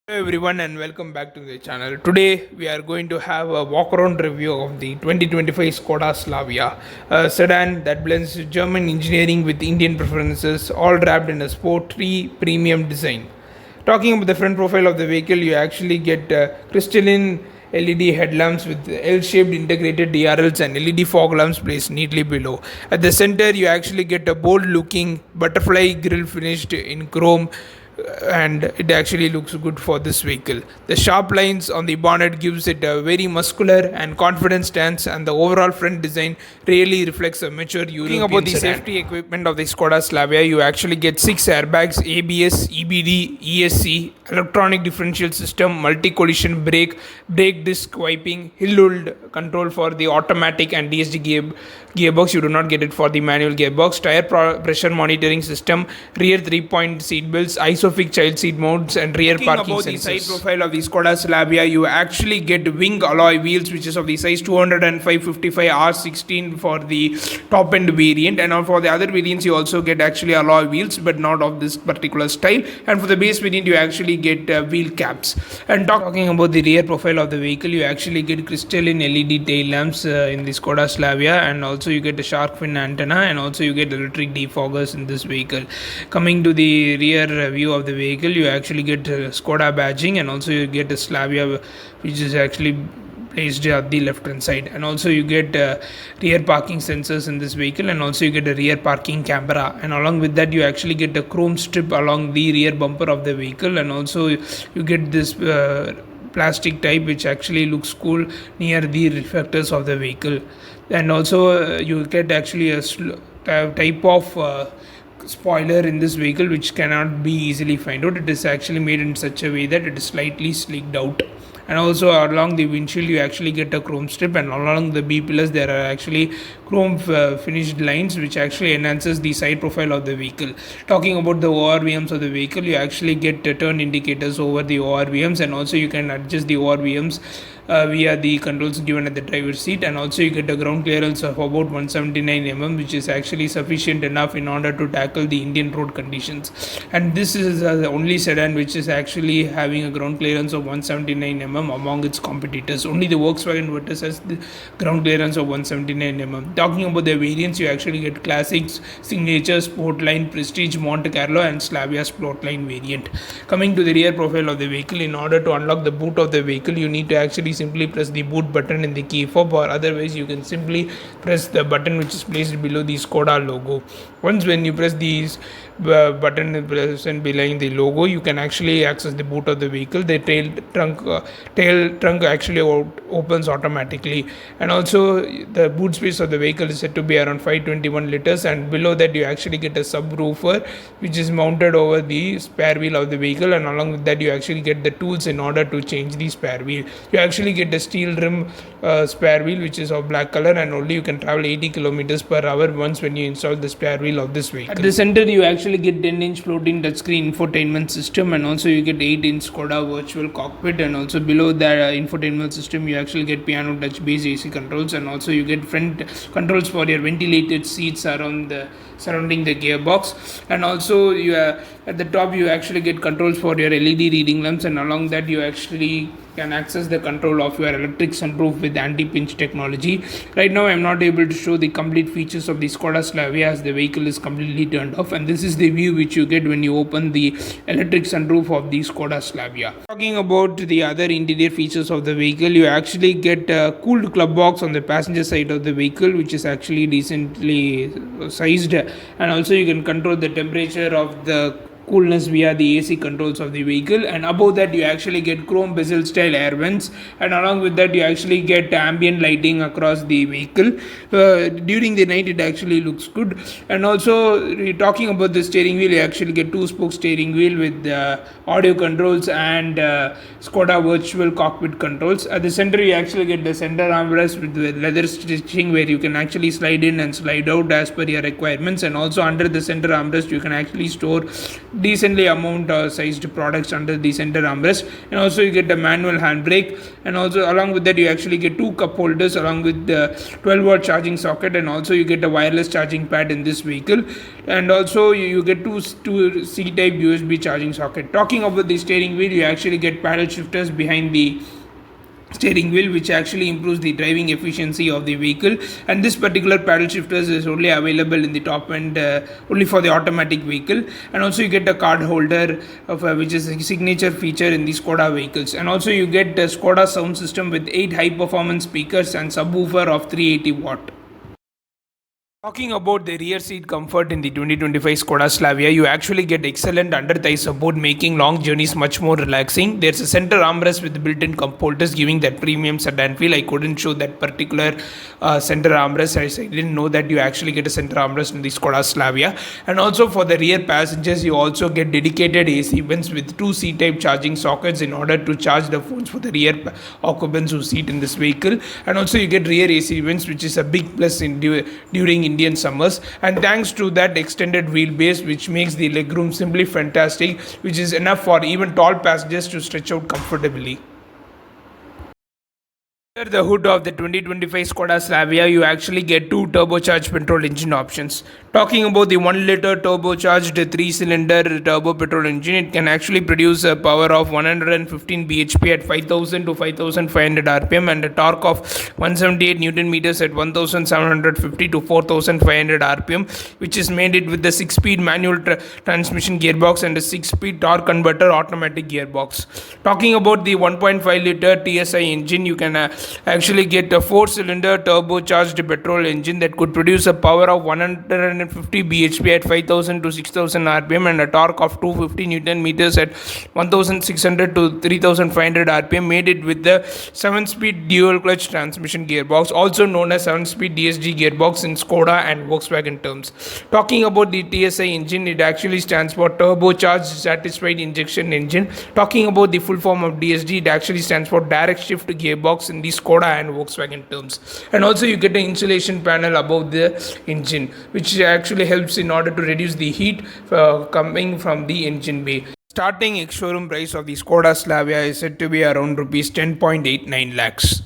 Hello everyone and welcome back to the channel. Today we are going to have a walk around review of the 2025 Skoda Slavia, a sedan that blends German engineering with Indian preferences, all wrapped in a sporty premium design. Talking about the front profile of the vehicle, you actually get crystalline LED headlamps with L-shaped integrated DRLs and LED fog lamps placed neatly below. At the center, you actually get a bold-looking butterfly grille finished in chrome, and it actually looks good for this vehicle. The sharp lines on the bonnet gives it a very muscular and confident stance, and the overall front design really reflects a mature European. Talking about the safety equipment of the Skoda Slavia, you actually get 6 airbags, ABS, EBD, ESC, electronic differential system, multi-collision brake disc wiping, hill-hold control for the automatic and DSG gearbox. You do not get it for the manual gearbox. Tire pressure monitoring system, rear 3-point seat belts, isofix child seat modes, and rear parking sensors. The side profile of the Skoda Slavia, you actually get wing alloy wheels, which is of the size 205/55 R16 for the top end variant, and for the other variants you also get actually alloy wheels, but not of this particular style. And for the base variant, you actually get wheel caps. And talking about the rear profile of the vehicle, you actually get crystalline LED tail lamps in the Skoda Slavia, and also you get a shark fin antenna, and also you get electric defoggers in this vehicle. Coming to the rear view of the vehicle, you actually get Skoda badging, and also you get a Slavia, which is actually placed at the left hand side, and also you get rear parking sensors in this vehicle, and also you get a rear parking camera, and along with that you actually get a chrome strip along the rear bumper of the vehicle, and also you get this plastic type which actually looks cool near the reflectors of the vehicle. And also you get actually a type of spoiler in this vehicle which cannot be easily found out. It is actually made in such a way that it is slightly sleeked out. And also along the windshield you actually get a chrome strip, and along the B pillars there are actually chrome finished lines which actually enhances the side profile of the vehicle. Talking about the ORVMs of the vehicle, you actually get turn indicators over the ORVMs, and also you can adjust the ORVMs via the controls given at the driver's seat, and also you get a ground clearance of about 179 mm, which is actually sufficient enough in order to tackle the Indian road conditions. And this is the only sedan which is actually having a ground clearance of 179 mm among its competitors. Only the Volkswagen Virtus has the ground clearance of 179 mm. Talking about the variants, you actually get Classics, Signature, Sportline, Prestige, Monte Carlo, and Slavia Sportline variant. Coming to the rear profile of the vehicle, in order to unlock the boot of the vehicle, you need to actually simply press the boot button in the key fob, or otherwise you can simply press the button which is placed below the Skoda logo. Once when you press these button present behind the logo, you can actually access the boot of the vehicle. The tail trunk actually opens automatically, and also the boot space of the vehicle is said to be around 521 liters, and below that you actually get a subwoofer which is mounted over the spare wheel of the vehicle, and along with that you actually get the tools in order to change the spare wheel. You actually get a steel rim spare wheel which is of black color, and only you can travel 80 kilometers per hour once when you install the spare wheel of this vehicle. At the center you actually get 10-inch floating touchscreen infotainment system, and also you get 8-inch Skoda virtual cockpit, and also below that infotainment system you actually get piano touch based AC controls, and also you get front controls for your ventilated seats surrounding the gearbox, and also you at the top you actually get controls for your LED reading lamps, and along that you actually can access the control of your electric sunroof with anti-pinch technology. Right now I am not able to show the complete features of the Skoda Slavia as the vehicle is completely turned off, and this is the view which you get when you open the electric sunroof of the Skoda Slavia. Talking about the other interior features of the vehicle, you actually get a cooled club box on the passenger side of the vehicle which is actually decently sized, and also you can control the temperature of the coolness via the AC controls of the vehicle. And above that you actually get chrome bezel style air vents, and along with that you actually get ambient lighting across the vehicle. During the night it actually looks good. And also talking about the steering wheel, you actually get 2-spoke steering wheel with audio controls and Skoda virtual cockpit controls. At the center you actually get the center armrest with the leather stitching where you can actually slide in and slide out as per your requirements, and also under the center armrest you can actually store decently amount sized products under the center armrest, and also you get a manual handbrake, and also along with that you actually get two cup holders along with the 12-watt charging socket, and also you get a wireless charging pad in this vehicle, and also you get two C-type USB charging socket. Talking about the steering wheel, you actually get paddle shifters behind the steering wheel, which actually improves the driving efficiency of the vehicle, and this particular paddle shifters is only available in the top end, only for the automatic vehicle. And also you get a card holder of which is a signature feature in the Skoda vehicles, and also you get a Skoda sound system with 8 high performance speakers and subwoofer of 380 watt. Talking about the rear seat comfort in the 2025 Skoda Slavia, you actually get excellent under thigh support, making long journeys much more relaxing. There's a center armrest with built-in cup holders, giving that premium sedan feel. I couldn't show that particular center armrest, as I didn't know that you actually get a center armrest in the Skoda Slavia. And also for the rear passengers, you also get dedicated AC vents with two C-type charging sockets in order to charge the phones for the rear occupants who sit in this vehicle. And also you get rear AC vents, which is a big plus during Indian summers, and thanks to that extended wheelbase, which makes the legroom simply fantastic, which is enough for even tall passengers to stretch out comfortably. Under the hood of the 2025 Skoda Slavia, you actually get two turbocharged petrol engine options. Talking about the 1-liter turbocharged 3-cylinder turbo petrol engine, it can actually produce a power of 115 bhp at 5000 to 5500 rpm and a torque of 178 newton meters at 1750 to 4500 rpm, which is made it with the 6-speed manual transmission gearbox and a 6-speed torque converter automatic gearbox. Talking about the 1.5-liter TSI engine, you can actually get a 4-cylinder turbocharged petrol engine that could produce a power of 150 bhp at 5000 to 6000 rpm and a torque of 250 newton meters at 1600 to 3500 rpm, made it with the 7-speed dual clutch transmission gearbox, also known as 7-speed DSG gearbox in Skoda and Volkswagen terms. Talking about the TSI engine, it actually stands for turbocharged satisfied injection engine. Talking about the full form of DSG, it actually stands for direct shift gearbox in the Skoda and Volkswagen terms. And also you get an insulation panel above the engine, which actually helps in order to reduce the heat coming from the engine bay. Starting ex-showroom price of the Skoda Slavia is said to be around rupees 10.89 lakhs.